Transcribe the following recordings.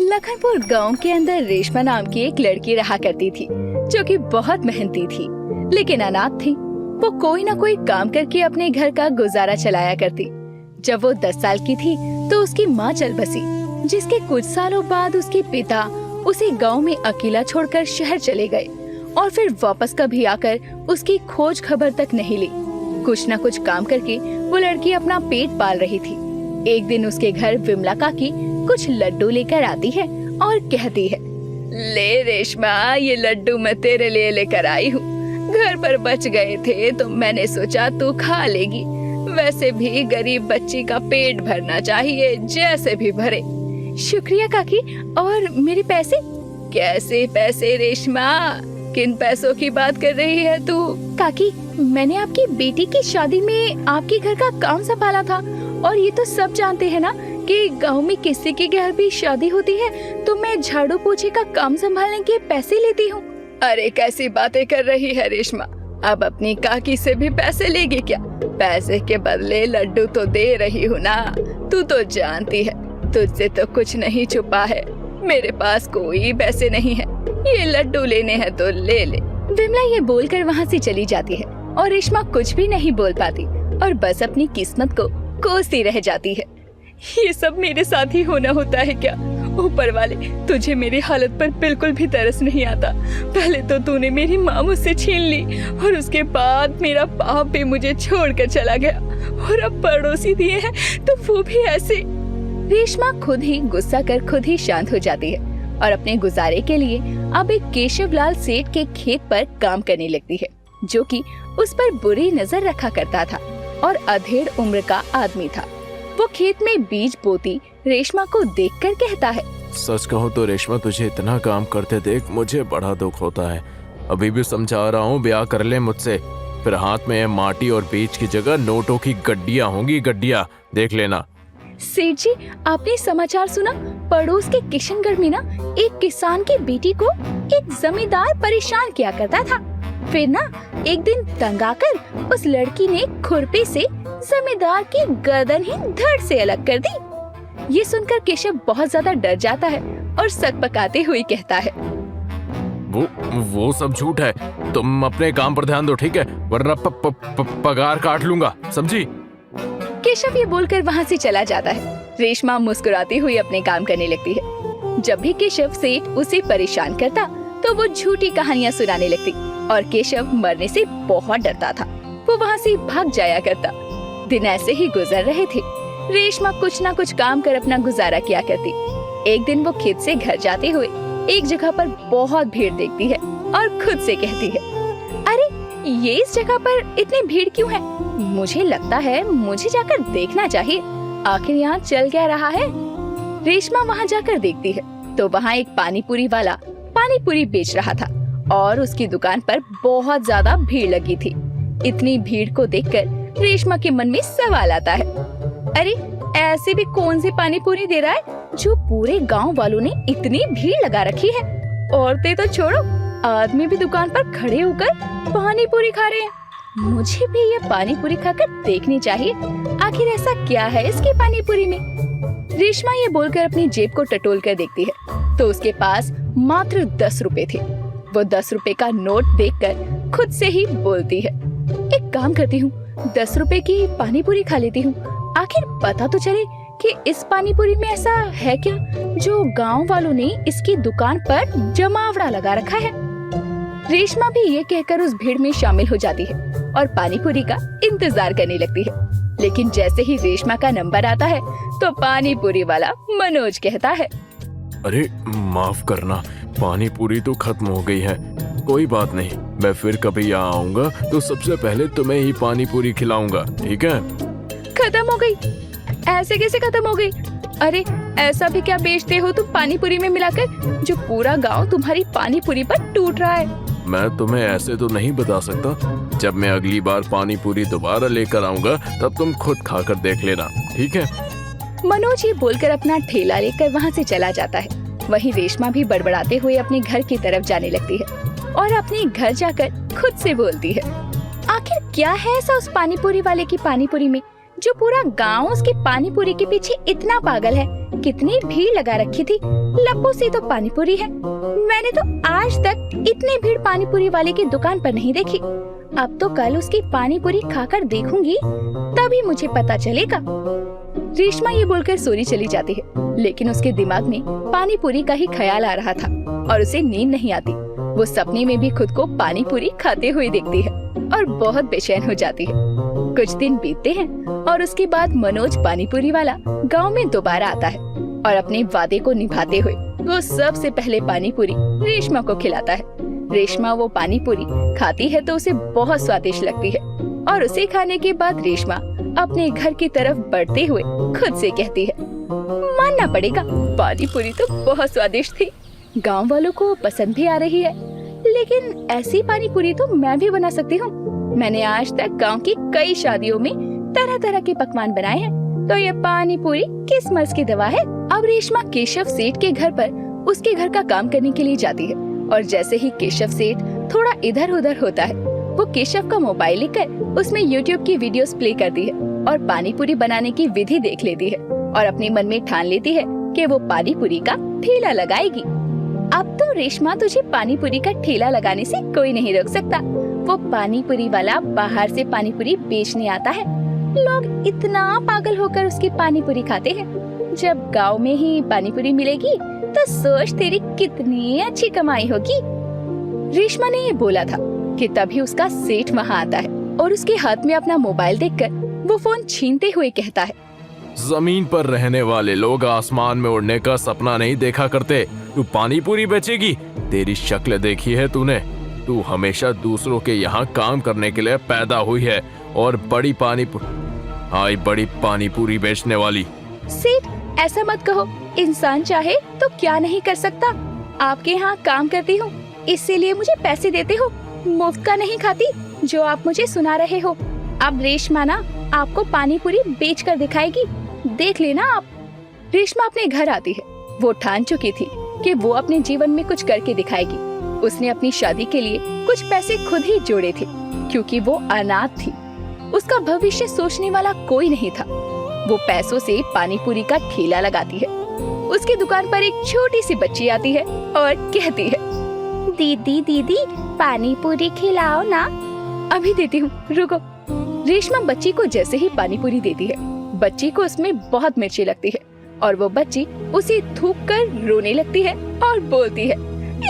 लखनपुर गांव के अंदर रेशमा नाम की एक लड़की रहा करती थी, जो कि बहुत मेहनती थी, लेकिन अनाथ थी। वो कोई ना कोई काम करके अपने घर का गुजारा चलाया करती। जब वो 10 साल की थी तो उसकी माँ चल बसी, जिसके कुछ सालों बाद उसके पिता उसे गांव में अकेला छोड़कर शहर चले गए और फिर वापस कभी आकर उसकी खोज खबर तक नहीं ली। कुछ न कुछ काम करके वो लड़की अपना पेट पाल रही थी। एक दिन उसके घर विमला काकी कुछ लड्डू लेकर आती है और कहती है, ले रेशमा, ये लड्डू मैं तेरे लिए लेकर आई हूँ। घर पर बच गए थे तो मैंने सोचा तू खा लेगी। वैसे भी गरीब बच्ची का पेट भरना चाहिए, जैसे भी भरे। शुक्रिया काकी। और मेरे पैसे? कैसे पैसे रेशमा? किन पैसों की बात कर रही है तू? काकी, मैंने आपकी बेटी की शादी में आपके घर का काम संभाला था, और ये तो सब जानते हैं ना कि गांव में किसी के घर भी शादी होती है तो मैं झाड़ू पोछे का काम संभालने के पैसे लेती हूँ। अरे कैसी बातें कर रही है रेशमा, अब अपनी काकी से भी पैसे लेगी क्या? पैसे के बदले लड्डू तो दे रही हूँ ना। तू तो जानती है तुझसे तो कुछ नहीं छुपा है, मेरे पास कोई पैसे नहीं है। ये लड्डू लेने हैं तो ले ले। विमला ये बोलकर वहाँ से चली जाती है और रेशमा कुछ भी नहीं बोल पाती और बस अपनी किस्मत को कोसती रह जाती है। ये सब मेरे साथ ही होना होता है क्या? ऊपर वाले, तुझे मेरी हालत पर बिल्कुल भी तरस नहीं आता। पहले तो तूने मेरी माँ मुझसे छीन ली और उसके बाद मेरा बाप भी मुझे छोड़कर चला गया, और अब पड़ोसी दिए हैं तो वो भी ऐसे। रेशमा खुद ही गुस्सा कर खुद ही शांत हो जाती है और अपने गुजारे के लिए अब एक केशवलाल सेठ के खेत पर काम करने लगती है, जो कि उस पर बुरी नजर रखा करता था और अधेड़ उम्र का आदमी था। वो खेत में बीज बोती रेशमा को देखकर कहता है, सच कहूँ तो रेशमा, तुझे इतना काम करते देख मुझे बड़ा दुख होता है। अभी भी समझा रहा हूँ, ब्याह कर ले मुझसे, फिर हाथ में माटी और बीज की जगह नोटों की गड्डियाँ होंगी, गड्डियाँ, देख लेना। सेठ जी, आपने समाचार सुना? पड़ोस के किशनगढ़ में ना एक किसान की बेटी को एक जमींदार परेशान किया करता था। फिर ना एक दिन तंग आकर उस लड़की ने खुरपी से जमींदार की गर्दन ही धड़ से अलग कर दी। ये सुनकर केशव बहुत ज्यादा डर जाता है और सकपकाते हुए कहता है, वो सब झूठ है, तुम अपने काम पर ध्यान दो, ठीक है? वरना पगार काट लूंगा, समझी? केशव ये बोलकर वहाँ से चला जाता है। रेशमा मुस्कुराती हुई अपने काम करने लगती है। जब भी केशव सेठ उसे परेशान करता तो वो झूठी कहानियाँ सुनाने लगती और केशव मरने से बहुत डरता था। वो वहाँ से भाग जाया करता। दिन ऐसे ही गुजर रहे थे। रेशमा कुछ ना कुछ काम कर अपना गुजारा किया करती। एक दिन वो खेत से घर जाते हुए एक जगह पर बहुत भीड़ देखती है और खुद से कहती है, अरे ये इस जगह पर इतनी भीड़ क्यों है? मुझे लगता है मुझे जाकर देखना चाहिए, आखिर यहाँ चल क्या रहा है। रेशमा वहाँ जाकर देखती है तो वहाँ एक पानी पूरी वाला पानी पूरी बेच रहा था और उसकी दुकान पर बहुत ज्यादा भीड़ लगी थी। इतनी भीड़ को देखकर रेशमा के मन में सवाल आता है, अरे ऐसे भी कौन सी पानी पूरी दे रहा है जो पूरे गांव वालों ने इतनी भीड़ लगा रखी है? औरतें तो छोड़ो, आदमी भी दुकान पर खड़े होकर पानी पूरी खा रहे हैं। मुझे भी ये पानी पूरी खाकर देखनी चाहिए, आखिर ऐसा क्या है इसकी पानी पूरी में। रेशमा ये बोलकर अपनी जेब को टटोल कर देखती है तो उसके पास मात्र 10 रुपए थे। वो 10 रुपए का नोट देखकर खुद से ही बोलती है, एक काम करती हूँ, 10 रुपए की पानी पूरी खा लेती हूँ, आखिर पता तो चले कि इस पानी पूरी में ऐसा है क्या जो गांव वालों ने इसकी दुकान पर जमावड़ा लगा रखा है। रेशमा भी ये कहकर उस भीड़ में शामिल हो जाती है और पानी पूरी का इंतजार करने लगती है। लेकिन जैसे ही रेशमा का नंबर आता है तो पानी पूरी वाला मनोज कहता है, अरे माफ करना, पानी पूरी तो खत्म हो गई है। कोई बात नहीं, मैं फिर कभी यहाँ आऊंगा तो सबसे पहले तुम्हें ही पानी पूरी खिलाऊंगा, ठीक है? खत्म हो गई? ऐसे कैसे खत्म हो गई? अरे ऐसा भी क्या बेचते हो तुम पानी पूरी में मिलाकर जो पूरा गांव तुम्हारी पानी पूरी पर टूट रहा है? मैं तुम्हें ऐसे तो नहीं बता सकता। जब मैं अगली बार पानी पूरी दोबारा लेकर आऊंगा तब तुम खुद खाकर देख लेना, ठीक है? मनोज ये बोलकर अपना ठेला लेकर वहाँ से चला जाता है। वहीं रेशमा भी बड़बड़ाते हुए अपने घर की तरफ जाने लगती है और अपने घर जाकर खुद से बोलती है, आखिर क्या है ऐसा उस पानी पूरी वाले की पानी पूरी में जो पूरा गांव उसकी पानी पूरी के पीछे इतना पागल है। कितनी भीड़ लगा रखी थी, लप्पू सी तो पानी पूरी है। मैंने तो आज तक इतनी भीड़ पानी पूरी वाले की दुकान पर नहीं देखी। अब तो कल उसकी पानी पूरी खाकर देखूंगी, तभी मुझे पता चलेगा। रेशमा ये बोलकर सोने चली जाती है, लेकिन उसके दिमाग में पानी पूरी का ही ख्याल आ रहा था और उसे नींद नहीं आती। वो सपने में भी खुद को पानी पूरी खाते हुए देखती है और बहुत बेचैन हो जाती है। कुछ दिन बीतते हैं और उसके बाद मनोज पानी पूरी वाला गांव में दोबारा आता है और अपने वादे को निभाते हुए वो सबसे पहले पानी पूरी रेशमा को खिलाता है। रेशमा वो पानी पूरी खाती है तो उसे बहुत स्वादिष्ट लगती है और उसे खाने के बाद रेशमा अपने घर की तरफ बढ़ते हुए खुद से कहती है, मानना पड़ेगा पानी पूरी तो बहुत स्वादिष्ट थी। गांव वालों को पसंद भी आ रही है, लेकिन ऐसी पानी पूरी तो मैं भी बना सकती हूँ। मैंने आज तक गांव की कई शादियों में तरह तरह के पकवान बनाए हैं, तो ये पानी पूरी किस मर्ज की दवा है। अब रेशमा केशव सेठ के घर पर उसके घर का काम करने के लिए जाती है और जैसे ही केशव सेठ थोड़ा इधर उधर होता है, वो केशव का मोबाइल लेकर उसमें यूट्यूब की वीडियोस प्ले करती है और पानी पूरी बनाने की विधि देख लेती है और अपने मन में ठान लेती है कि वो पानी पूरी का ठेला लगाएगी। अब तो रेशमा तुझे पानी पूरी का ठेला लगाने से कोई नहीं रोक सकता। वो पानी पूरी वाला बाहर से पानी पूरी बेचने आता है। लोग इतना पागल होकर उसकी पानी पूरी खाते हैं। जब गांव में ही पानी पूरी मिलेगी तो सोच तेरी कितनी अच्छी कमाई होगी। रेशमा ने ये बोला था कि तभी उसका सेठ वहाँ आता है और उसके हाथ में अपना मोबाइल देखकर वो फोन छीनते हुए कहता है, जमीन पर रहने वाले लोग आसमान में उड़ने का सपना नहीं देखा करते। तू पानी पूरी बेचेगी? तेरी शक्ल देखी है तूने? तू हमेशा दूसरों के यहाँ काम करने के लिए पैदा हुई है और बड़ी पानी पूरी बेचने वाली। सेठ ऐसा मत कहो, इंसान चाहे तो क्या नहीं कर सकता। आपके यहाँ काम करती हूँ, इसीलिए मुझे पैसे देते हो, मुफ्त का नहीं खाती जो आप मुझे सुना रहे हो। अब रेशमा ना आपको पानी पूरी बेच कर दिखाएगी, देख लेना आप। रेशमा अपने घर आती है। वो ठान चुकी थी कि वो अपने जीवन में कुछ करके दिखाएगी। उसने अपनी शादी के लिए कुछ पैसे खुद ही जोड़े थे, क्योंकि वो अनाथ थी। उसका भविष्य सोचने वाला कोई नहीं था। वो पैसों से पानी पूरी का ठेला लगाती है। उसकी दुकान पर एक छोटी सी बच्ची आती है और कहती है, दीदी दीदी पानी पूरी खिलाओ ना। अभी देती हूँ, रुको। रेशमा बच्ची को जैसे ही पानी पूरी देती है, बच्ची को उसमें बहुत मिर्ची लगती है और वो बच्ची उसे थूक कर रोने लगती है और बोलती है,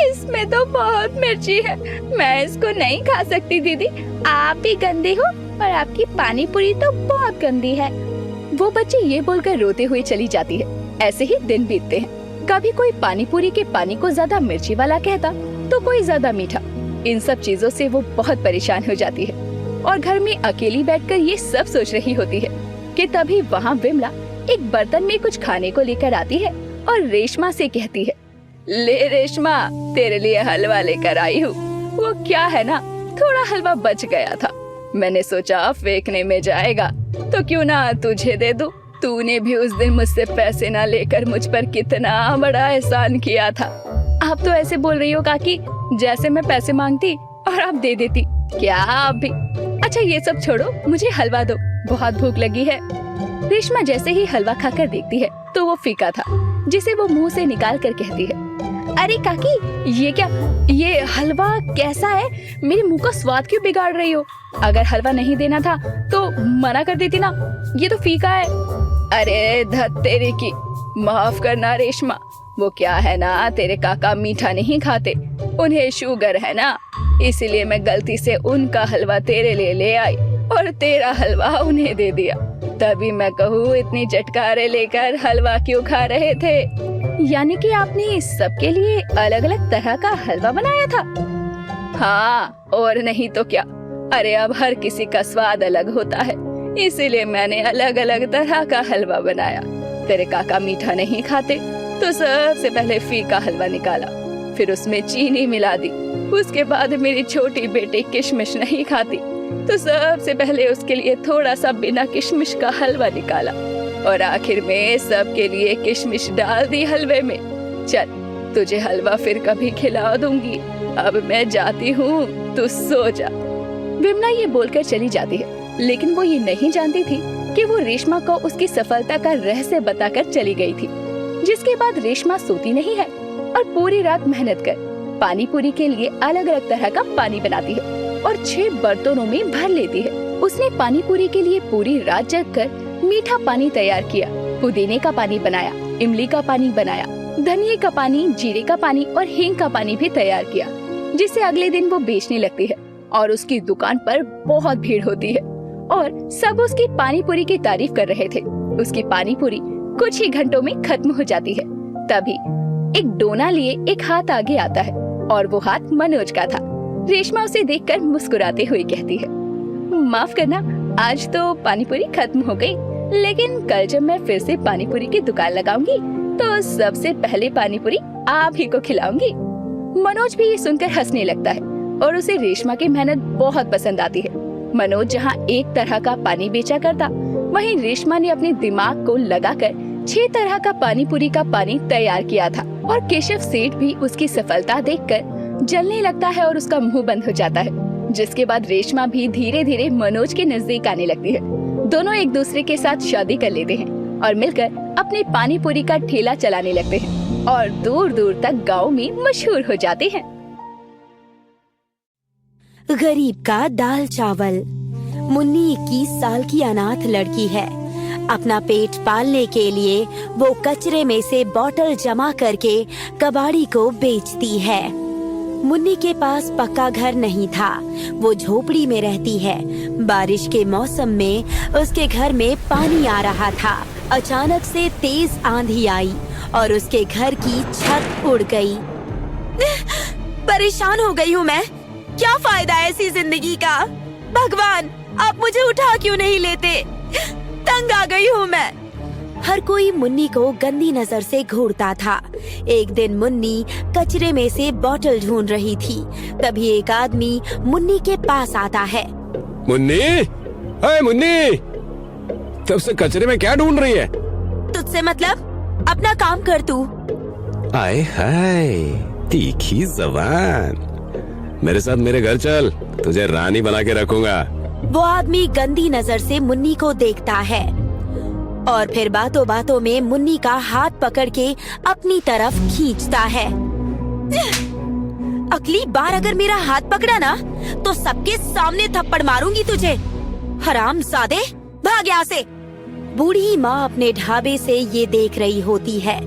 इसमें तो बहुत मिर्ची है, मैं इसको नहीं खा सकती दीदी, आप भी गंदे हो और आपकी पानी पूरी तो बहुत गंदी है। वो बच्ची ये बोलकर रोते हुए चली जाती है। ऐसे ही दिन बीतते हैं। कभी कोई पानी पूरी के पानी को ज्यादा मिर्ची वाला कहता तो कोई ज्यादा मीठा। इन सब चीजों से वो बहुत परेशान हो जाती है और घर में अकेली बैठकर ये सब सोच रही होती है कि तभी वहाँ विमला एक बर्तन में कुछ खाने को लेकर आती है और रेशमा से कहती है, ले रेशमा, तेरे लिए हलवा लेकर आई हूँ। वो क्या है ना, थोड़ा हलवा बच गया था, मैंने सोचा फेंकने में जाएगा तो क्यों ना तुझे दे दूं। तूने भी उस दिन मुझसे पैसे ना लेकर मुझ पर कितना बड़ा एहसान किया था। आप तो ऐसे बोल रही हो काकी जैसे मैं पैसे मांगती और आप दे देती। क्या आप भी? अच्छा ये सब छोड़ो, मुझे हलवा दो, बहुत भूख लगी है। रेशमा जैसे ही हलवा खाकर देखती है तो वो फीका था, जिसे वो मुंह से निकाल कर कहती है, अरे काकी ये क्या, ये हलवा कैसा है? मेरे मुंह का स्वाद क्यों बिगाड़ रही हो? अगर हलवा नहीं देना था तो मना कर देती ना, ये तो फीका है। अरे धत तेरे की, माफ करना रेशमा, वो क्या है ना, तेरे काका मीठा नहीं खाते, उन्हें शुगर है ना, इसीलिए मैं गलती से उनका हलवा तेरे लिए ले आई और तेरा हलवा उन्हें दे दिया। तभी मैं कहूँ इतनी चटकारे लेकर हलवा क्यों खा रहे थे? यानी कि आपने सबके लिए अलग अलग तरह का हलवा बनाया था? हाँ और नहीं तो क्या। अरे अब हर किसी का स्वाद अलग होता है, इसीलिए मैंने अलग अलग तरह का हलवा बनाया। तेरे काका मीठा नहीं खाते तो सबसे पहले फीका हलवा निकाला, फिर उसमें चीनी मिला दी। उसके बाद मेरी छोटी बेटी किशमिश नहीं खाती तो सबसे पहले उसके लिए थोड़ा सा बिना किशमिश का हलवा निकाला और आखिर में सबके लिए किशमिश डाल दी हलवे में। चल तुझे हलवा फिर कभी खिला दूंगी, अब मैं जाती हूँ, तू सो जा। विमला ये बोलकर चली जाती है, लेकिन वो ये नहीं जानती थी कि वो रेशमा को उसकी सफलता का रहस्य बताकर चली गई थी। जिसके बाद रेशमा सोती नहीं है और पूरी रात मेहनत कर पानी पूरी के लिए अलग अलग तरह का पानी बनाती है और 6 बर्तनों में भर लेती है। उसने पानी पूरी के लिए पूरी रात जग कर मीठा पानी तैयार किया, पुदीने का पानी बनाया, इमली का पानी बनाया, धनिये का पानी, जीरे का पानी और हींग का पानी भी तैयार किया, जिसे अगले दिन वो बेचने लगती है और उसकी दुकान पर बहुत भीड़ होती है और सब उसकी पानी पूरी की तारीफ कर रहे थे। उसकी पानी पूरी कुछ ही घंटों में खत्म हो जाती है। तभी एक डोना लिए एक हाथ आगे आता है और वो हाथ मनोज का था। रेशमा उसे देखकर मुस्कुराते हुए कहती है, माफ करना, आज तो पानी पूरी खत्म हो गई, लेकिन कल जब मैं फिर से पानी पूरी की दुकान लगाऊंगी तो सबसे पहले पानी पूरी आप ही को खिलाऊंगी। मनोज भी ये सुनकर हंसने लगता है और उसे रेशमा की मेहनत बहुत पसंद आती है। मनोज जहाँ एक तरह का पानी बेचा करता, वहीं रेशमा ने अपने दिमाग को लगाकर 6 तरह का पानी पूरी का पानी तैयार किया था और केशव सेठ भी उसकी सफलता देखकर जलने लगता है और उसका मुंह बंद हो जाता है। जिसके बाद रेशमा भी धीरे धीरे मनोज के नजदीक आने लगती है। दोनों एक दूसरे के साथ शादी कर लेते हैं और मिलकर अपने पानी पूरी का ठेला चलाने लगते हैं और दूर दूर तक गाँव में मशहूर हो जाते हैं। गरीब का दाल चावल। मुन्नी 21 साल की अनाथ लड़की है। अपना पेट पालने के लिए वो कचरे में से बोतल जमा करके कबाड़ी को बेचती है। मुन्नी के पास पक्का घर नहीं था, वो झोपड़ी में रहती है। बारिश के मौसम में उसके घर में पानी आ रहा था। अचानक से तेज आंधी आई और उसके घर की छत उड़ गई। परेशान हो गई हूँ मैं। क्या फायदा ऐसी जिंदगी का? भगवान, आप मुझे उठा क्यों नहीं लेते? तंग आ गई हूँ मैं। हर कोई मुन्नी को गंदी नजर से घूरता था। एक दिन मुन्नी कचरे में से बोतल ढूंढ रही थी। तभी एक आदमी मुन्नी के पास आता है। मुन्नी, अरे मुन्नी, तब से कचरे में क्या ढूंढ रही है? तुझसे मतलब? अपना काम कर तू। आए हाय, तीखी जबान। मेरे साथ मेरे घर चल, तुझे रानी बना के रखूंगा। वो आदमी गंदी नजर से मुन्नी को देखता है और फिर बातों बातों में मुन्नी का हाथ पकड़ के अपनी तरफ खींचता है। अगली बार अगर मेरा हाथ पकड़ा ना तो सबके सामने थप्पड़ मारूंगी तुझे। हरामजादे, भाग यहाँ से। बूढ़ी माँ अपने ढाबे से ये देख रही होती है।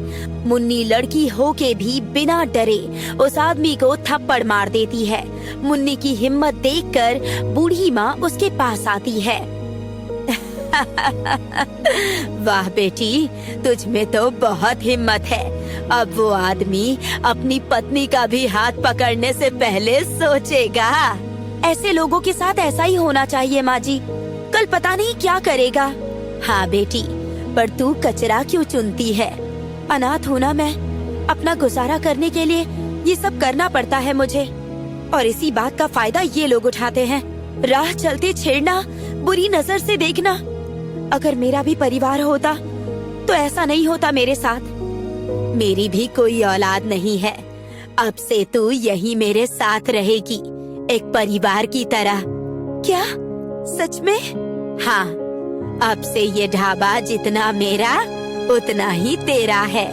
मुन्नी लड़की होके भी बिना डरे उस आदमी को थप्पड़ मार देती है। मुन्नी की हिम्मत देखकर बूढ़ी माँ उसके पास आती है। वाह बेटी, तुझ में तो बहुत हिम्मत है। अब वो आदमी अपनी पत्नी का भी हाथ पकड़ने से पहले सोचेगा। ऐसे लोगों के साथ ऐसा ही होना चाहिए माँ जी। कल पता नहीं क्या करेगा। हाँ बेटी, पर तू कचरा क्यों चुनती है? अनाथ हूँ ना मैं, अपना गुजारा करने के लिए ये सब करना पड़ता है मुझे, और इसी बात का फायदा ये लोग उठाते हैं। राह चलते छेड़ना, बुरी नजर से देखना। अगर मेरा भी परिवार होता तो ऐसा नहीं होता मेरे साथ। मेरी भी कोई औलाद नहीं है। अब से तू यही मेरे साथ रहेगी, एक परिवार की तरह। क्या सच में? हाँ, अब से ये ढाबा जितना मेरा उतना ही तेरा है।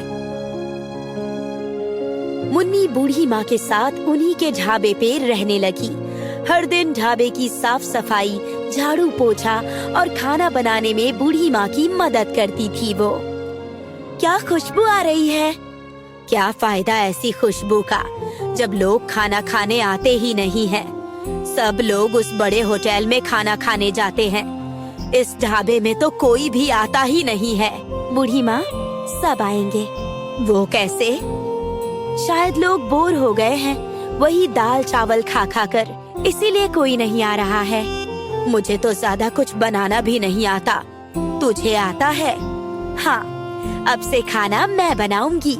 मुन्नी बूढ़ी माँ के साथ उन्हीं के ढाबे पे रहने लगी। हर दिन ढाबे की साफ सफाई, झाड़ू पोछा और खाना बनाने में बूढ़ी माँ की मदद करती थी वो। क्या खुशबू आ रही है? क्या फायदा ऐसी खुशबू का जब लोग खाना खाने आते ही नहीं हैं। सब लोग उस बड़े होटल में खाना खाने जाते हैं। इस ढाबे में तो कोई भी आता ही नहीं है। बूढ़ी माँ, सब आएंगे। वो कैसे? शायद लोग बोर हो गए हैं वही दाल चावल खा खा कर, इसीलिए कोई नहीं आ रहा है। मुझे तो ज्यादा कुछ बनाना भी नहीं आता। तुझे आता है? हाँ, अब से खाना मैं बनाऊंगी।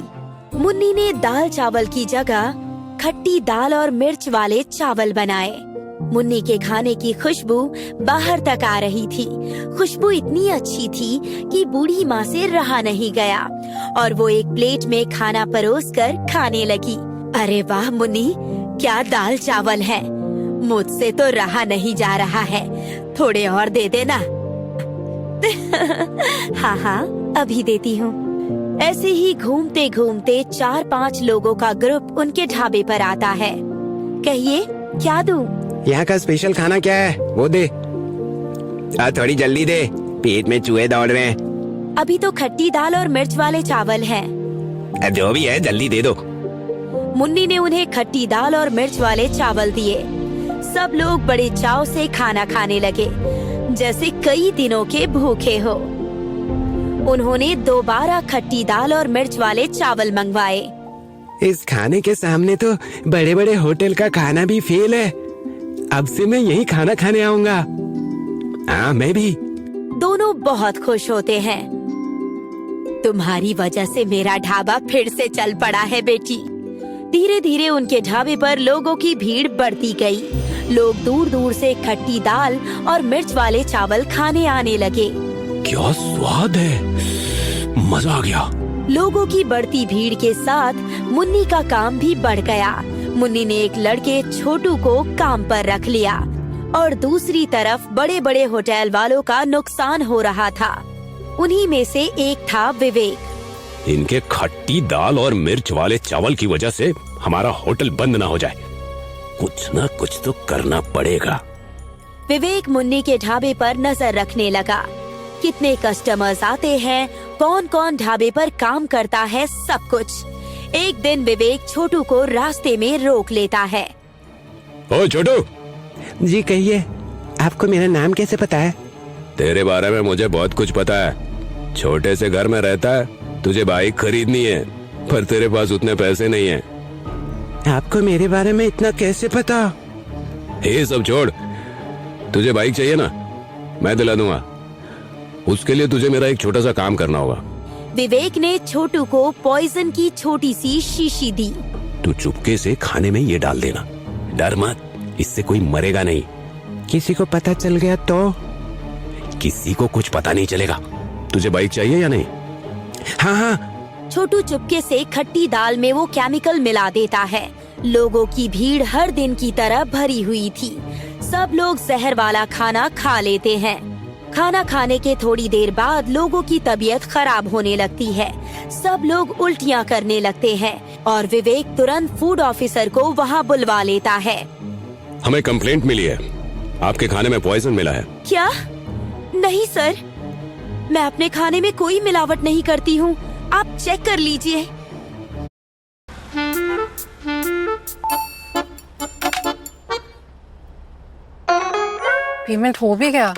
मुन्नी ने दाल चावल की जगह खट्टी दाल और मिर्च वाले चावल बनाए। मुन्नी के खाने की खुशबू बाहर तक आ रही थी। खुशबू इतनी अच्छी थी कि बूढ़ी माँ से रहा नहीं गया और वो एक प्लेट में खाना परोसकर खाने लगी। अरे वाह मुन्नी, क्या दाल चावल है। मुझसे तो रहा नहीं जा रहा है, थोड़े और दे देना। हाँ हाँ, अभी देती हूँ। ऐसे ही घूमते घूमते 4-5 लोगों का ग्रुप उनके ढाबे पर आता है। कहिए, क्या दूं? यहाँ का स्पेशल खाना क्या है वो दे। थोड़ी जल्दी दे, पेट में चूहे दौड़ रहे हैं। अभी तो खट्टी दाल और मिर्च वाले चावल हैं। जो भी है जल्दी दे दो। मुन्नी ने उन्हें खट्टी दाल और मिर्च वाले चावल दिए। सब लोग बड़े चाव से खाना खाने लगे, जैसे कई दिनों के भूखे हो। उन्होंने दोबारा खट्टी दाल और मिर्च वाले चावल मंगवाए। इस खाने के सामने तो बड़े बड़े होटल का खाना भी फेल है। अब से मैं यही खाना खाने आऊंगा। हाँ, मैं भी। दोनों बहुत खुश होते हैं। तुम्हारी वजह से मेरा ढाबा फिर से चल पड़ा है बेटी। धीरे धीरे उनके ढाबे पर लोगों की भीड़ बढ़ती गई। लोग दूर दूर से खट्टी दाल और मिर्च वाले चावल खाने आने लगे। क्या स्वाद है, मजा आ गया। लोगों की बढ़ती भीड़ के साथ मुन्नी का काम भी बढ़ गया। मुन्नी ने एक लड़के छोटू को काम पर रख लिया और दूसरी तरफ बड़े बड़े होटल वालों का नुकसान हो रहा था। उन्हीं में से एक था विवेक। इनके खट्टी दाल और मिर्च वाले चावल की वजह से हमारा होटल बंद ना हो जाए। कुछ ना कुछ तो करना पड़ेगा। विवेक मुन्नी के ढाबे पर नजर रखने लगा। कितने कस्टमर्स आते हैं, कौन कौन ढाबे पर काम करता है, सब कुछ। एक दिन विवेक छोटू को रास्ते में रोक लेता है। ओ छोटू। जी कहिए, आपको मेरा नाम कैसे पता है? तेरे बारे में मुझे बहुत कुछ पता है। छोटे से घर में रहता है, तुझे बाइक खरीदनी है, पर तेरे पास उतने पैसे नहीं है। आपको मेरे बारे में इतना कैसे पता? ये सब छोड़, तुझे बाइक चाहिए ना, मैं दिला दूंगा। उसके लिए तुझे मेरा एक छोटा सा काम करना होगा। विवेक ने छोटू को पॉइजन की छोटी सी शीशी दी। तू चुपके से खाने में ये डाल देना, डर मत, इससे कोई मरेगा नहीं। किसी को पता चल गया तो? किसी को कुछ पता नहीं चलेगा। तुझे बाइक चाहिए या नहीं? हाँ हाँ। छोटू चुपके से खट्टी दाल में वो केमिकल मिला देता है। लोगों की भीड़ हर दिन की तरह भरी हुई थी। सब लोग जहर वाला खाना खा लेते हैं। खाना खाने के थोड़ी देर बाद लोगों की तबीयत खराब होने लगती है। सब लोग उल्टियाँ करने लगते हैं और विवेक तुरंत फूड ऑफिसर को वहाँ बुलवा लेता है। हमें कंप्लेंट मिली है, आपके खाने में पॉइजन मिला है। क्या? नहीं सर, मैं अपने खाने में कोई मिलावट नहीं करती हूँ। आप चेक कर लीजिए। पेमेंट हो भी गया।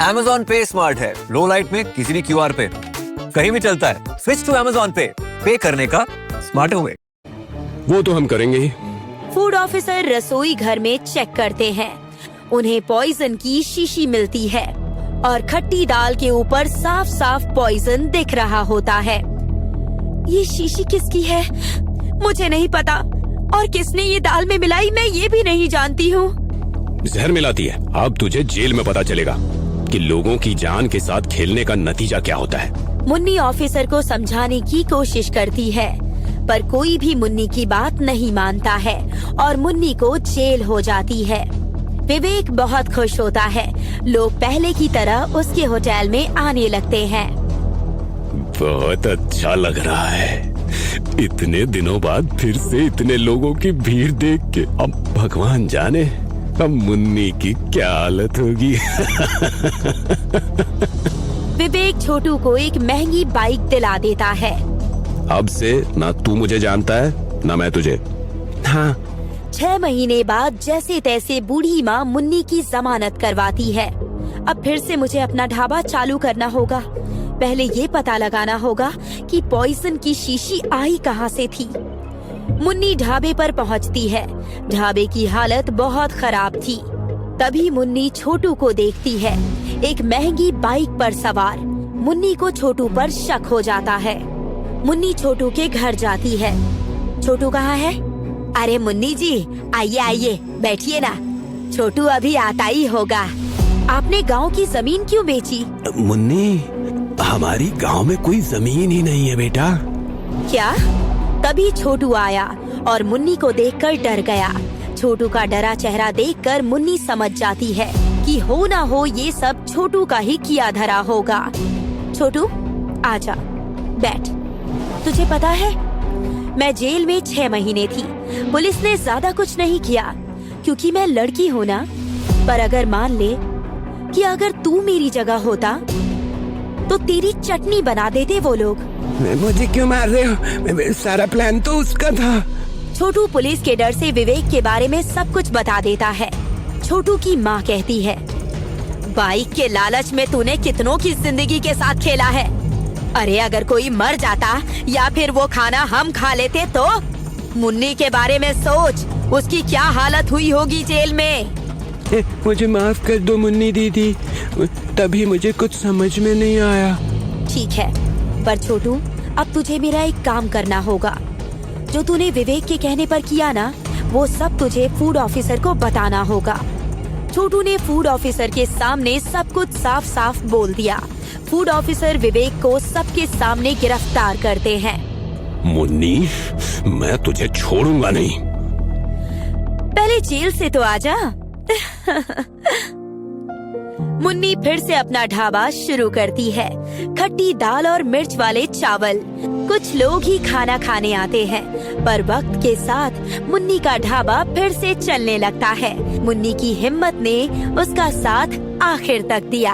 Amazon पे स्मार्ट है, लो लाइट में किसी भी QR पे कहीं भी चलता है। स्विच टू Amazon पे करने का स्मार्ट वे। वो तो हम करेंगे ही। फूड ऑफिसर रसोई घर में चेक करते हैं। उन्हें पॉइजन की शीशी मिलती है और खट्टी दाल के ऊपर साफ साफ पॉइजन दिख रहा होता है। ये शीशी किसकी है? मुझे नहीं पता, और किसने ये दाल में मिलाई मैं ये भी नहीं जानती हूँ। जहर मिलाती है। अब तुझे जेल में पता चलेगा कि लोगों की जान के साथ खेलने का नतीजा क्या होता है। मुन्नी ऑफिसर को समझाने की कोशिश करती है, पर कोई भी मुन्नी की बात नहीं मानता है और मुन्नी को जेल हो जाती है। विवेक बहुत खुश होता है। लोग पहले की तरह उसके होटल में आने लगते हैं। बहुत अच्छा लग रहा है। इतने दिनों बाद फिर से इतने लोगों की भीड़ देख के अब भगवान जाने अब मुन्नी की क्या हालत होगी। विवेक छोटू को एक महंगी बाइक दिला देता है। अब से ना तू मुझे जानता है ना मैं तुझे। हाँ। 6 महीने बाद जैसे तैसे बूढ़ी माँ मुन्नी की जमानत करवाती है। अब फिर से मुझे अपना ढाबा चालू करना होगा। पहले ये पता लगाना होगा कि पॉइजन की शीशी आई कहाँ से थी। मुन्नी ढाबे पर पहुँचती है। ढाबे की हालत बहुत खराब थी। तभी मुन्नी छोटू को देखती है, एक महंगी बाइक पर सवार। मुन्नी को छोटू पर शक हो जाता है। मुन्नी छोटू के घर जाती है। छोटू कहाँ है? अरे मुन्नी जी, आइए आइए, बैठिए ना। छोटू अभी आता ही होगा। आपने गांव की जमीन क्यों बेची? मुन्नी, हमारी गांव में कोई जमीन ही नहीं है बेटा। क्या? तभी छोटू आया और मुन्नी को देखकर डर गया। छोटू का डरा चेहरा देखकर मुन्नी समझ जाती है कि हो ना हो ये सब छोटू का ही किया धरा होगा। छोटू आजा, बैठ। तुझे पता है मैं जेल में 6 महीने थी। पुलिस ने ज्यादा कुछ नहीं किया क्योंकि मैं लड़की हूँ ना। पर अगर मान ले कि अगर तू मेरी जगह होता तो तेरी चटनी बना देते वो लोग। मुझे क्यों मार रहे हो? सारा प्लान तो उसका था। छोटू पुलिस के डर से विवेक के बारे में सब कुछ बता देता है। छोटू की माँ कहती है, बाइक के लालच में तूने कितनों की जिंदगी के साथ खेला है। अरे अगर कोई मर जाता या फिर वो खाना हम खा लेते तो? मुन्नी के बारे में सोच, उसकी क्या हालत हुई होगी जेल में। मुझे माफ कर दो मुन्नी दीदी, तभी मुझे कुछ समझ में नहीं आया। ठीक है, पर छोटू अब तुझे मेरा एक काम करना होगा। जो तूने विवेक के कहने पर किया ना, वो सब तुझे फूड ऑफिसर को बताना होगा। छोटू ने फूड ऑफिसर के सामने सब कुछ साफ साफ बोल दिया। फूड ऑफिसर विवेक को सबके सामने गिरफ्तार करते हैं। मुन्नी, मैं तुझे छोड़ूंगा नहीं। पहले जेल से तो आजा। मुन्नी फिर से अपना ढाबा शुरू करती है। खट्टी दाल और मिर्च वाले चावल। कुछ लोग ही खाना खाने आते हैं, पर वक्त के साथ मुन्नी का ढाबा फिर से चलने लगता है। मुन्नी की हिम्मत ने उसका साथ आखिर तक दिया।